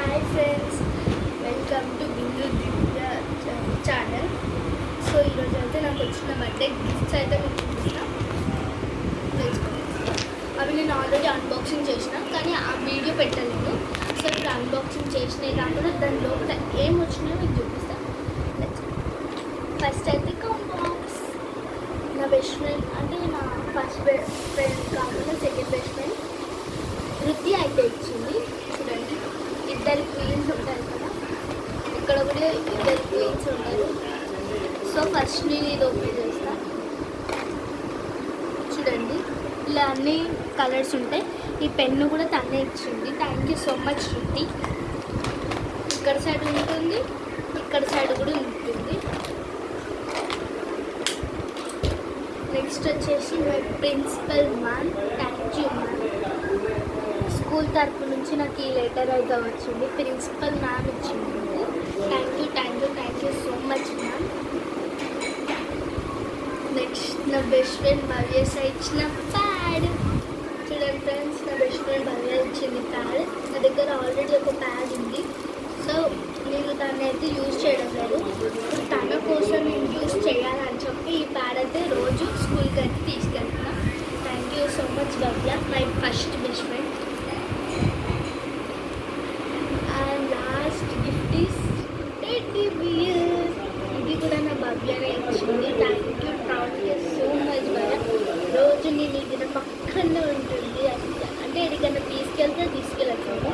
Hi friends, welcome to Bindu Divya channel. So ఈరోజు అయితే నాకు వచ్చిన బర్త్డే గిఫ్ట్స్ అయితే మీకు చూపిస్తాను. అవి నేను ఆల్రెడీ అన్బాక్సింగ్ చేసిన, కానీ ఆ వీడియో పెట్టలేదు. సో ఇప్పుడు అన్బాక్సింగ్ చేసినవి కాకుండా దాని లోపల ఏం వచ్చినాయో మీకు చూపిస్తాను. ఫస్ట్ అయితే కాంబాక్స్. నా బెస్ట్ ఫ్రెండ్ అంటే నా ఫస్ట్ ఫ్రెండ్ కాకుండా సెకండ్ బెస్ట్ ఫ్రెండ్ వృద్ధి అయితే ఇచ్చింది. చూడండి, ఇద్దరు క్వీన్స్ ఉంటారు కదా, ఇక్కడ కూడా ఇద్దరు క్వీన్స్ ఉంటారు. సో ఫస్ట్ నేను ఇది ఓపెన్ చేస్తాను. చూడండి, ఇలా అన్ని కలర్స్ ఉంటాయి. ఈ పెన్ను కూడా తనే ఇచ్చింది. థ్యాంక్ యూ సో మచ్ వృద్ధి. ఇక్కడ సైడ్ ఉంటుంది, ఇక్కడ సైడ్ కూడా ఉంటుంది. నెక్స్ట్ వచ్చేసి my principal ma'am, thank you ma'am. School తరపు నుంచి నాకు ఈ లెటర్ అయితే వచ్చింది. ప్రిన్సిపల్ మ్యామ్ ఇచ్చింది. Thank you so much ma'am. Next నా బెస్ట్ ఫ్రెండ్ భవ్యస్ ఇచ్చిన ప్యాడ్. చూడండి ఫ్రెండ్స్, నా బెస్ట్ ఫ్రెండ్ భవ్య ఇచ్చింది ప్యాడ్. నా దగ్గర ఆల్రెడీ ఒక ప్యాడ్ ఉంది. సో నేను దాన్ని అయితే యూజ్ చేయడం లేదు. తన కోసం నేను యూజ్ చేయాలని చెప్పి ఈ ప్యాడ్ అయితే రోజు స్కూల్కి అయితే తీసుకెళ్తున్నా. Thank you so much Bhavya, my first best friend. And last gift is teddy bear. ఇది కూడా నా భవ్యనే ఇచ్చింది. Thank you so much Bhavya. రోజు నేను ఇది నా పక్కనే ఉంటుంది. అంటే ఎక్కడికైనా తీసుకెళ్ళట్లేదు.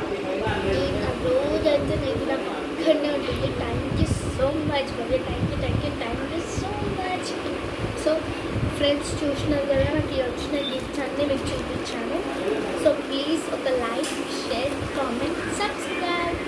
నేను రోజు అయితే నేను నా పక్కనే ఉంటుంది. Thank you so much Bhavya. Thank you so much. So friends, చూసినారు కదా, నాకు వచ్చిన గిఫ్ట్స్ అన్నీ మీకు చూపించాను. సో ప్లీజ్ ఒక లైక్, షేర్, కామెంట్, సబ్స్క్రైబ్.